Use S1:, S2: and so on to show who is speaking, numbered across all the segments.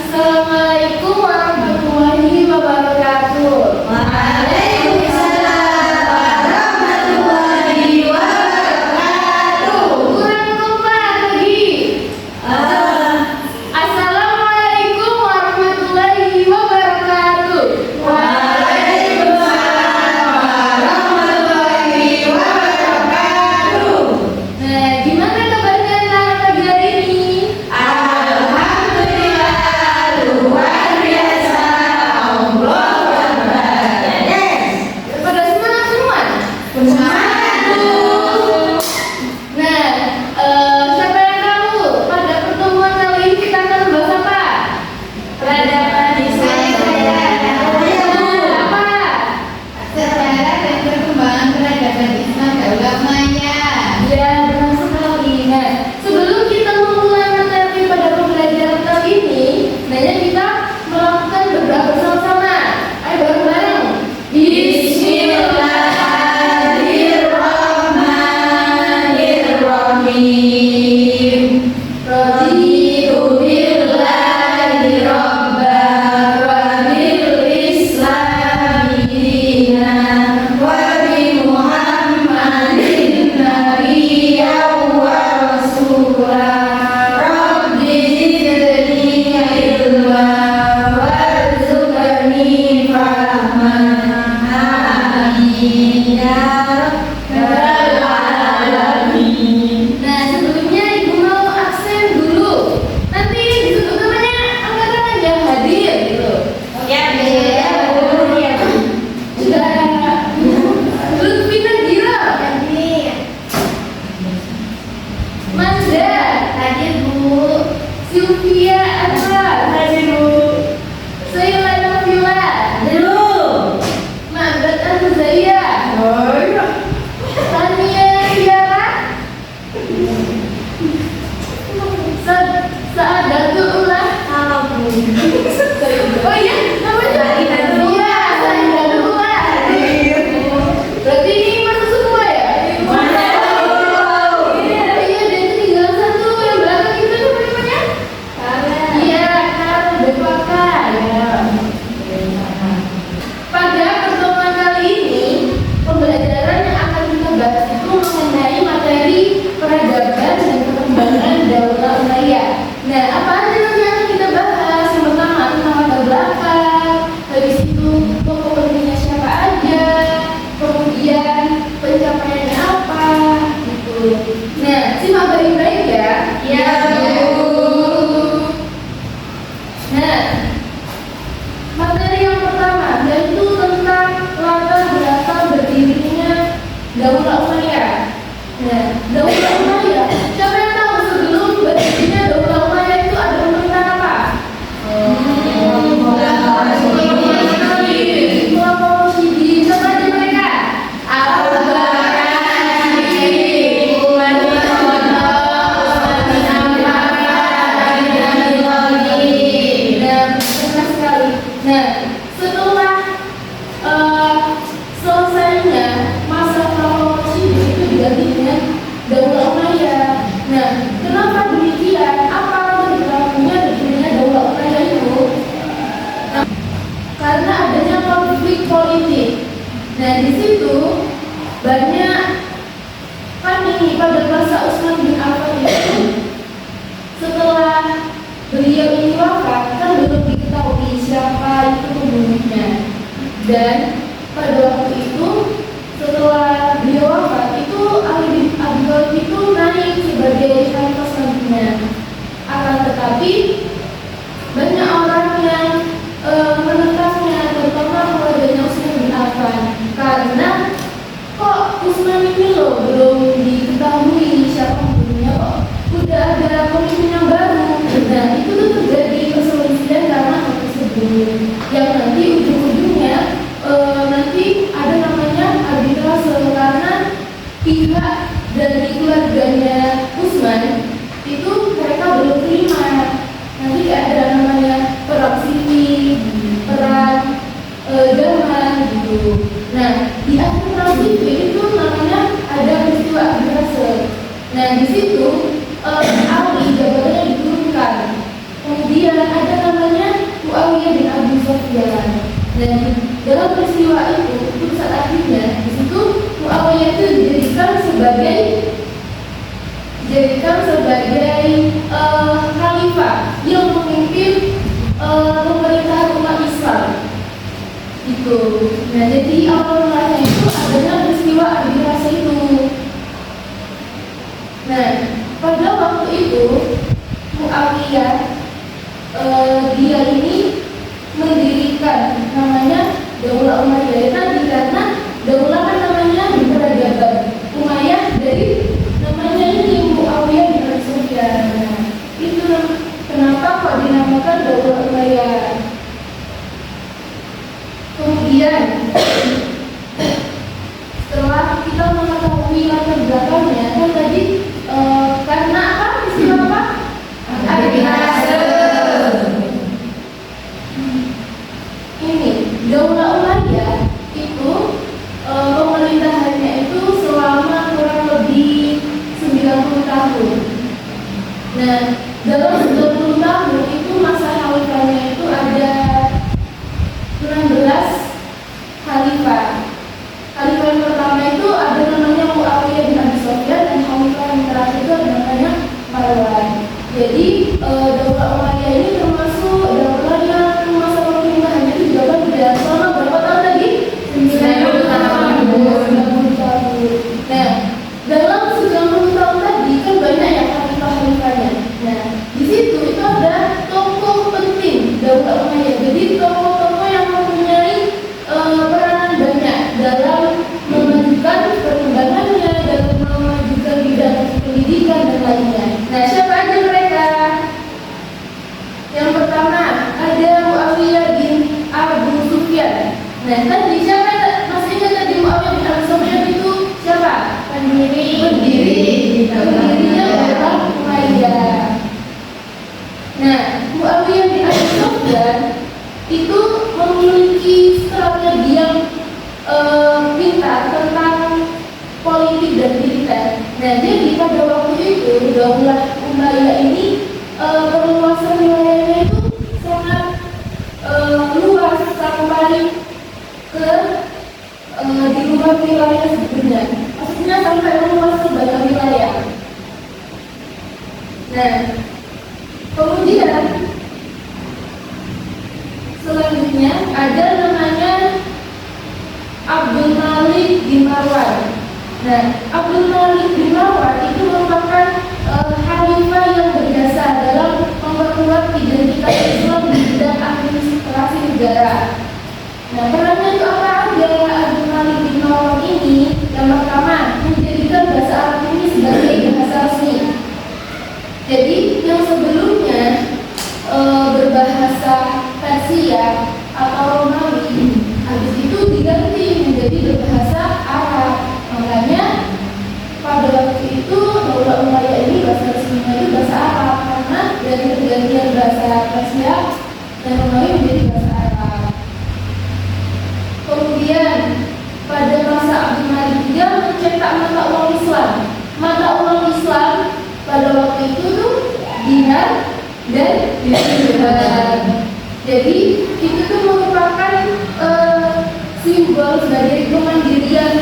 S1: Assalamualaikum warahmatullahi wabarakatuh.
S2: Waalaikumsalam warahmatullahi wabarakatuh.
S1: Kurang kompak lagi. Assalamualaikum warahmatullahi wabarakatuh.
S2: Waalaikumsalam warahmatullahi wabarakatuh.
S1: Nah, gimana kabarnya anak pagi hari ini?
S2: Alhamdulillah luar biasa. Allahu Akbar.
S1: Pada semangat semua?
S2: Semangat, Bu.
S1: Nah, siapa yang tahu pada pertemuan kali ini kita akan membahas apa?
S2: Peradaban Islam.
S1: Apa?
S2: Sejarah dan perkembangan peradaban Islam Daulah Umayyah.
S1: Ya, benar sekali. Nah, sebelum kita memulai materi pada pembelajaran kali ini, sebenarnya kita melakukan berdoa bersama-sama. Ayo bareng-bareng.
S2: Bismillahirrahmanirrahim. Raditu billahi rabban wa bil islami dinan wa bi Muhammadin nabiyyan wa rasulan. Rabbi zidni ilman warzuqni fahman. Amin ya rabbal alamin.
S1: Nah, sebelumnya Ibu mau absen dulu. Nanti disebut namanya angkatan yang hadir gitu.
S2: Ya, ya,
S1: Sudah Lutfi Nagila, Manda,
S2: hadir Bu.
S1: Sylvia Anwar,
S2: Hadir Bu.
S1: Saila Nabila,
S2: Dulu.
S1: Ma'bad Al-Zaya, Tania Tiara, Saadatul Ulah.
S2: Halo Bu.
S1: Oh iya, namanya
S2: Saadatul Ulah.
S1: Saadatul Ulah. Berarti ini masuk semua ya? Iya, dan tinggal satu yang belakang itu namanya? Iya, Karen Depaka. Ya. Pada pertemuan kali ini, pembelajaran yang akan kita bahas itu mengenai materi peradaban dan perkembangan Daulah Umayyah. Nah, apa aja nanti yang akan kita bahas? Yang pertama tentang latar belakang, habis itu tokoh pentingnya siapa aja, kemudian pencapaiannya apa, gitu. Nah, simak baik-baik ya.
S2: Ya, Bu.
S1: Nah, materi yang pertama yaitu tentang latar belakang berdirinya Daulah Umayyah. Nah, Daulah Umayyah, siapa yang tahu sebelum berdirinya Daulah Umayyah itu ada pemerintahan apa? Khulafaur Rasyidin. Siapa aja mereka? Abu Bakar As-Siddiq, Umar bin Khattab, Utsman bin Affan, Ali bin Abi Thalib. Nah, benar sekali. Nah, setelah selesainya masa Khulafaur Rasyidin itu diganti dengan Daulah Umayyah. Nah, kenapa demikian? Apa latar belakangnya berdirinya Daulah Umayyah itu? Nah, karena adanya konflik politik. Nah, di situ banyak kan ini pada masa Utsman bin Affan itu setelah beliau ini wafat kan belum diketahui siapa itu pembunuhnya. Dan pada waktu itu setelah beliau wafat itu Ali bin Abi Thalib itu naik sebagai khalifah selanjutnya. Akan tetapi banyak orang yang menentangnya, terutama keluarganya Utsman bin Affan, karena kok Utsman ini loh belum diketahui siapa pembunuhnya, kok udah ada pemimpin yang baru. Nah, itu tuh terjadi perselisihan karena hal tersebut yang nanti ujung-ujungnya nanti ada namanya arbitrase karena pihak dari keluarganya Utsman itu mereka belum terima. Nanti ada namanya perang sivil, perang damai gitu. Nah, di akhir perang sivil itu namanya ada peristiwa arbitrase. Nah, di situ Ali jabatannya diturunkan. Kemudian ada namanya Dan dalam peristiwa itu saat akhirnya di situ Muawiyah itu dijadikan sebagai khalifah yang memimpin pemerintahan umat Islam itu. Nah, jadi awal mulanya itu adanya peristiwa adu rasa itu. Nah, pada waktu itu Muawiyah dia ini mendirikan namanya Daulah Umayyah tadi, karena Daulah kan namanya berperadaban. Umayyah dari namanya ini Muawiyah bin Abi Sufyan. Nah, itu kenapa kok dinamakan Daulah Umayyah. Kemudian setelah kita mengetahui latar belakangnya kan tadi karena apa? Peristiwa apa? Adu rasa. Ini Daulah Umayyah itu pemerintahannya itu selama kurang lebih 90 tahun. Nah, dalam 90 tahun itu masa khalifahnya itu ada 16 khalifah. Khalifah yang pertama itu ada namanya Muawiyah bin Abi Sufyan, dan khalifah yang terakhir itu ada namanya Marwan. Jadi Daulah Umayyah ini termasuk daulah yang masa pemerintahannya itu juga panjang. Selama berapa tahun tadi? 90 tahun. Nah, dalam 90 tahun tadi kan banyak ya khalifah-khalifahnya. Nah, di situ itu ada tokoh penting Daulah Umayyah. Jadi tokoh-tokoh yang mempunyai peranan banyak dalam memajukan perkembangannya, dalam memajukan bidang pendidikan dan lainnya. Nah, siapa aja mereka? Yang pertama ada Muawiyah bin Abu Sufyan. Nah, tadi siapa? Masih ingat tadi Muawiyah bin Abu Sufyan itu siapa? Pendirinya Daulah Umayyah. Nah, Muawiyah bin Abu Sufyan itu memiliki strategi yang pintar tentang politik dan militer. Nah, jadi pada waktu itu Daulah Umayyah ini perluasan wilayahnya itu sangat luas sampai ke di luar wilayah sebelumnya. Maksudnya sampai luas ke banyak wilayah. Nah, kemudian selanjutnya ada namanya Abdul Malik bin Marwan. Nah, Abdul Malik bin Marwan itu merupakan khalifah yang berjasa dalam memperkuat identitas Islam di bidang administrasi negara. Nah, perannya itu apa aja Abdul Malik bin Marwan ini? Yang pertama, menjadikan bahasa Arab ini sebagai bahasa resmi. Jadi, yang sebelumnya berbahasa Persia atau Romawi, habis itu diganti menjadi berbahasa Arab. Makanya pada waktu itu Daulah Umayyah ini bahasa resminya itu bahasa Arab, karena dari pergantian bahasa Persia dan Romawi menjadi bahasa Arab. Kemudian pada masa Abdul Malik dia mencetak mata uang Islam. Mata uang Islam pada waktu itu tuh dinar dan dirham. Jadi itu tuh merupakan simbol sebagai kemandirian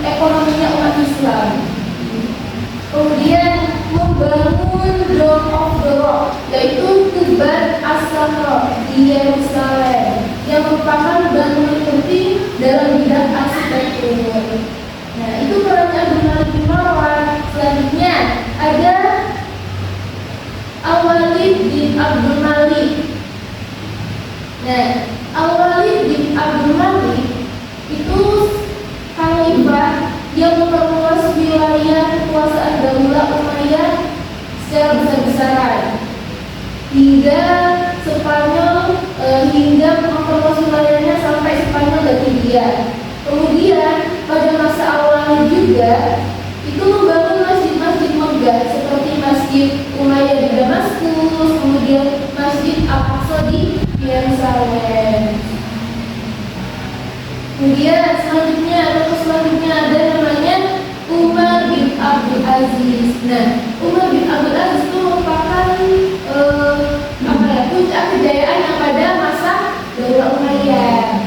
S1: ekonominya umat Islam. Kemudian membangun Dome of the Rock, yaitu Kubah As-Sakhrah di Yerusalem, yang merupakan bangunan penting dalam bidang arsitektur. Nah, itu perannya Abdul Malik bin Marwan. Selanjutnya ada Al-Walid bin Abdul Malik. Nah, Al-Walid bin Abdul Malik itu khalifah yang memperluas wilayah kekuasaan Daulah Umayyah secara besar-besaran hingga Spanyol, hingga memperluas wilayahnya sampai Spanyol dan India. Kemudian pada masa awalnya juga itu membangun masjid-masjid megah seperti Masjid Umayyah di Damaskus, kemudian Masjid Al-Aqsa di Yerusalem. Kemudian selanjutnya ada namanya Umar bin Abdul Aziz. Nah, Umar bin Abdul Aziz itu merupakan puncak kejayaan yang pada masa Daulah Umayyah.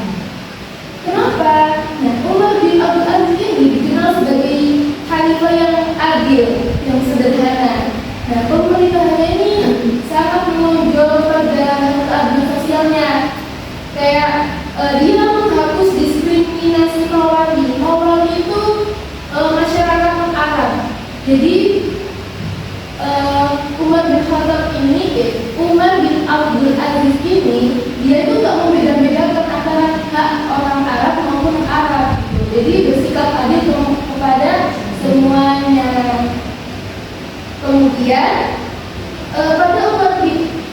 S1: stabil, yang sederhana. Nah, pemerintahannya ini sangat menonjol pada keadilan sosialnya. Kayak dia menghapus diskriminasi Mawali. Mawali itu masyarakat non-Arab. Jadi Umar bin Khattab ini, Umar bin Abdul Aziz ini, dia itu nggak membeda-bedakan antara hak orang Arab maupun Arab. Jadi bersikap adil kepada semuanya. Kemudian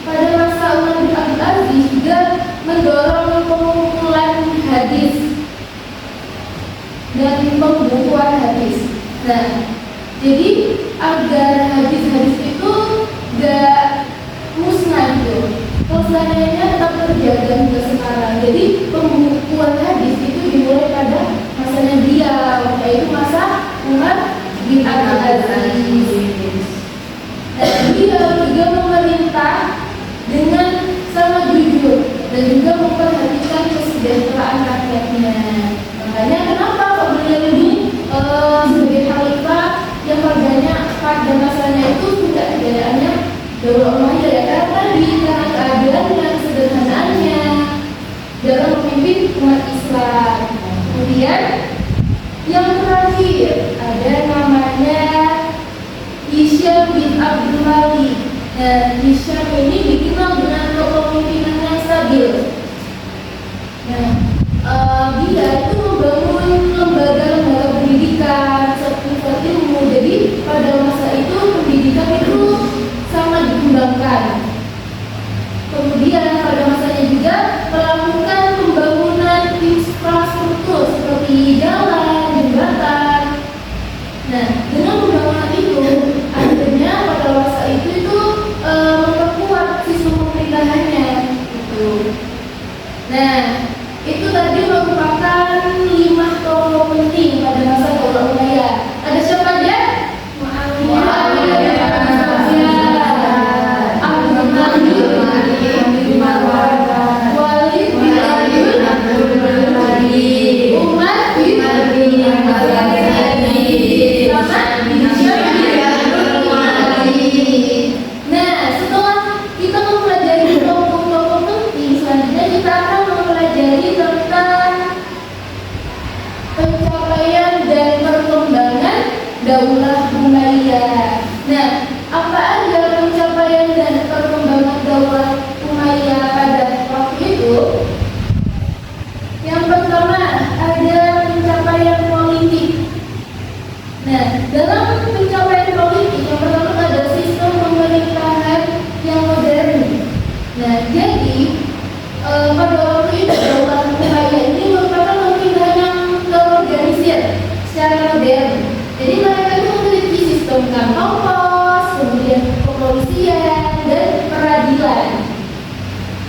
S1: pada masa Umar bin Abdul Aziz juga mendorong pengumpulan hadis dan pembukuan hadis. Nah, jadi agar hadis-hadis itu gak musnah gitu, kelestariannya tetap terjaga hingga sekarang. Jadi pembukuan hadis itu dimulai pada masanya beliau, yaitu masa Umar bin Abdul Aziz. Dan beliau juga memerintah dengan sangat jujur dan juga memperhatikan kesejahteraan rakyatnya. Makanya kenapa beliau ini sebagai khalifah yang warganya pada masanya itu tidak kejayaannya Daulah Umayyah, ya karena keadilan dan kesederhanaannya dalam memimpin umat Islam. Kemudian yang terakhir ada namanya Hisham bin Abdul Malik. Nah, Hisham ini dikenal dengan kepemimpinan yang stabil. Nah, dia itu membangun lembaga-lembaga pendidikan, sertifikat ilmu. Jadi pada masa itu pendidikan itu sangat dikembangkan. Kemudian pada masanya juga melakukan pembangunan infrastruktur seperti jalan, jembatan. Nah, dengan pembangunan itu akhirnya pada masa itu memperkuat sistem pemerintahannya gitu. Nah, itu tadi merupakan 5 tokoh penting pada masa Daulah Umayyah. Ada siapa aja? Muawiyah, Abdul Malik bin Marwan, Walid bin Abdul Malik, Umar bin Abdul Aziz, sama Hisham bin Abdul Malik. Nah, setelah kita mempelajari tokoh-tokoh penting, selanjutnya kita akan mempelajari tentang pencapaian dan perkembangan Daulah Umayyah. Nah, apa aja pencapaian dan perkembangan Daulah Umayyah pada waktu itu? Yang pertama ada pencapaian politik. Nah, dalam pencapaian politik yang pertama ada sistem pemerintahan yang modern. Nah, jadi pada waktu itu Daulah Umayyah ini merupakan pemerintahan yang terorganisir secara modern. Jadi mereka itu memiliki sistem kantor pos, kemudian kepolisian dan peradilan.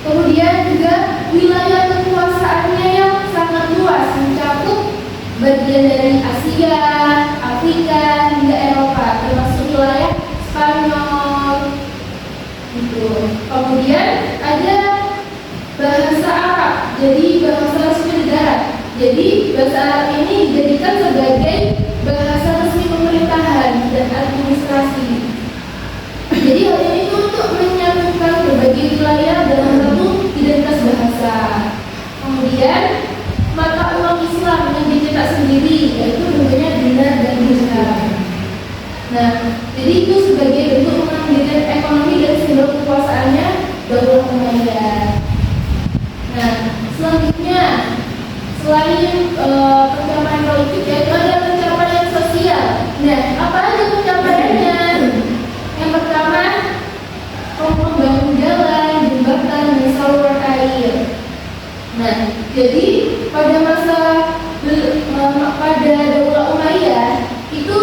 S1: Kemudian juga wilayah kekuasaannya yang sangat luas, mencakup bagian dari Asia, Afrika hingga Eropa, termasuk wilayah Spanyol. Gitu. Kemudian ada bahasa Arab, jadi bahasa resmi negara. Jadi bahasa Arab ini dijadikan sebagai bahasa resmi pemerintahan dan administrasi. Jadi hal ini untuk menyatukan berbagai wilayah dalam satu identitas bahasa. Kemudian mata uang Islam yang dicetak sendiri, yaitu bentuknya dinar dan dirham. Nah, jadi itu sebagai bentuk pemandirian ekonomi dan simbol kekuasaannya Daulah Umayyah. Nah, selanjutnya selain pencapaian politik, yaitu ada pencapaian sosial. Nah, apa aja pencapaiannya? Yang pertama, membangun jalan, jembatan, dan saluran air. Nah, jadi pada Daulah Umayyah itu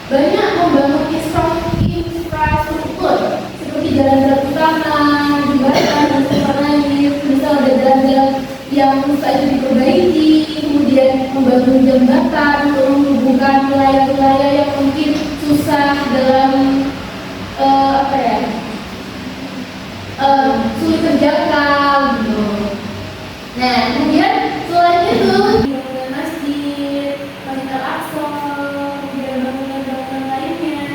S1: banyak membangun infrastruktur seperti jalan-jalan utama, jembatan, dan saluran air. Misal ada jalan-jalan yang rusak itu diperbaiki, kemudian membangun jembatan untuk menghubungkan wilayah-wilayah yang mungkin susah dalam sulit terjangkau gitu. Nah, kemudian selain itu bangunan masjid, Masjid Al-Aqsa, kemudian bangunan-bangunan lainnya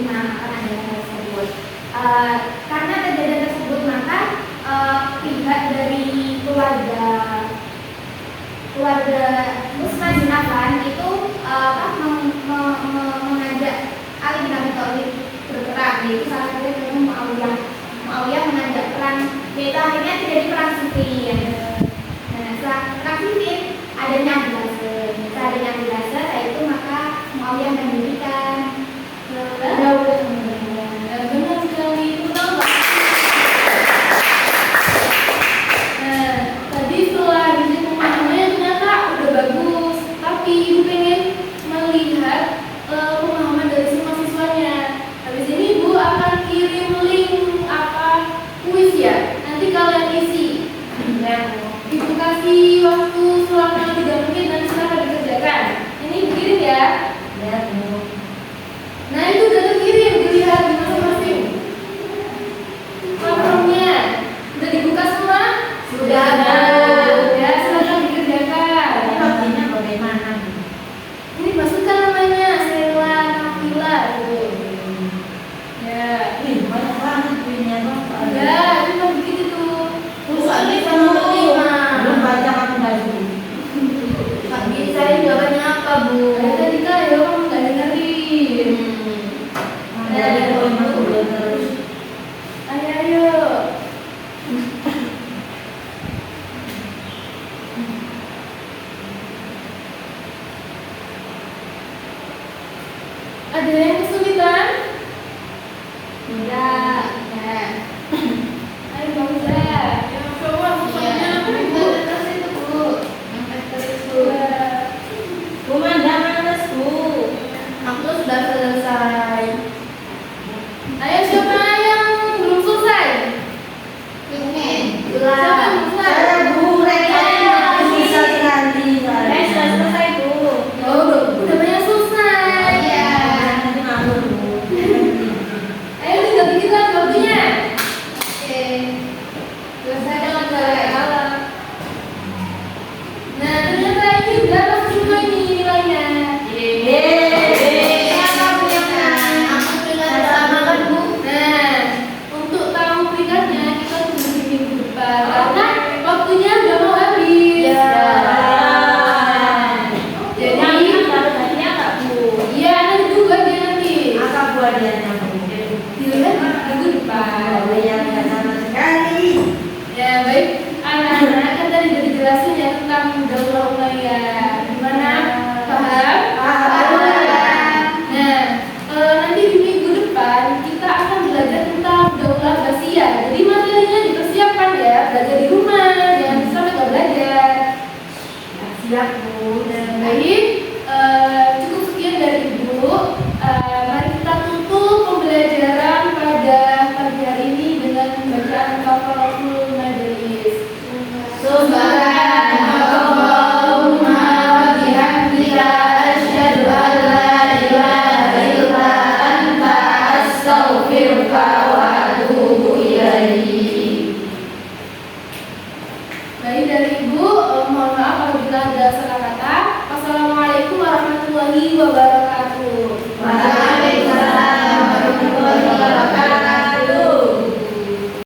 S3: menerima makanan tersebut. Karena kejadian tersebut maka pihak dari keluarga Utsman bin Affan itu mengajak Ali bin Abi Thalib berperang, yaitu salah satunya dengan Muawiyah mengajak perang, yaitu akhirnya terjadi perang Siffin. Nah, setelah perang Siffin adanya Abu Lahab, yaitu maka Muawiyah mendirikan Daulah kemudian.
S1: Benar sekali, itu tahu nggak? Nah, tadi setelah izin pemahamannya ternyata udah bagus, tapi ibu pengen melihat pemahaman dari semua siswanya. Habis ini ibu akan kirim link kuis ya. Nanti kalian isi. Ibu kasih waktu selama 3 menit dan silahkan dikerjakan. Ini kirim ya. Nah itu udah terkirim, dilihat di masing-masing platformnya. Udah dibuka semua?
S2: Sudah.
S1: Ya, silahkan dikerjakan.
S2: Artinya bagaimana?
S1: Ini masukkan namanya Sela Nafila gitu. Ya.
S2: Banyak banget kuenya dong.
S1: Ya, cuma begitu tuh.
S2: Ini belum baca aku baju.
S3: Pagi saya jawabannya apa, Bu?
S1: Tadi kan ya kamu nggak dengerin.
S2: Dari poin udah terus.
S1: Ayo. Ada yang kesulitan?
S3: Enggak.
S1: Ayo Bangsa. Yang coba bukannya apa ibu?
S3: Terus itu, Bu.
S2: Pemandangan lesku.
S1: Aku sudah selesai. Ayo siapa yang belum selesai? Siapa yang belum selesai?
S2: Saya Bu Reka bisa sekali.
S3: Sudah selesai, Bu.
S1: Oh, udah banyak selesai.
S3: Iya.
S2: Nanti ngawur Bu.
S1: Ayo tinggal dikit lagi waktunya.
S3: Oke. Selesai dengan cara
S1: Kalah. Nah, ternyata ini udah masuk semua ini nilainya. Nah, untuk tahu peringkatnya kita tunggu di minggu depan karena waktunya udah mau habis.
S3: Ya.
S1: Jadi, iya nanti juga dia nanti.
S2: Apa buahnya Bu?
S1: Dilihat di minggu depan.
S2: Yang nggak sama sekali.
S1: Ya baik, anak-anak kan tadi udah dijelasin ya tentang daulah umayyah. Gimana? Paham? Nah, nanti di minggu depan kita akan belajar tentang daulah Abbasiyah. Jadi materinya dipersiapkan ya, belajar di rumah, jangan sampai nggak belajar.
S2: Siap Bu.
S1: Nah, baik, cukup sekian dari Ibu. Mari kita tutup pembelajaran pada pagi hari ini dengan bacaan Kafaratul Majelis.
S3: Subhanallahumma wa bihamdika asyhadu an la ilaha illa anta astaghfiruka wa atubu ilaik.
S1: Baik dari Ibu, mohon maaf apabila ada salah kata. Wassalamualaikum warahmatullahi wabarakatuh.
S3: Waalaikumsalam.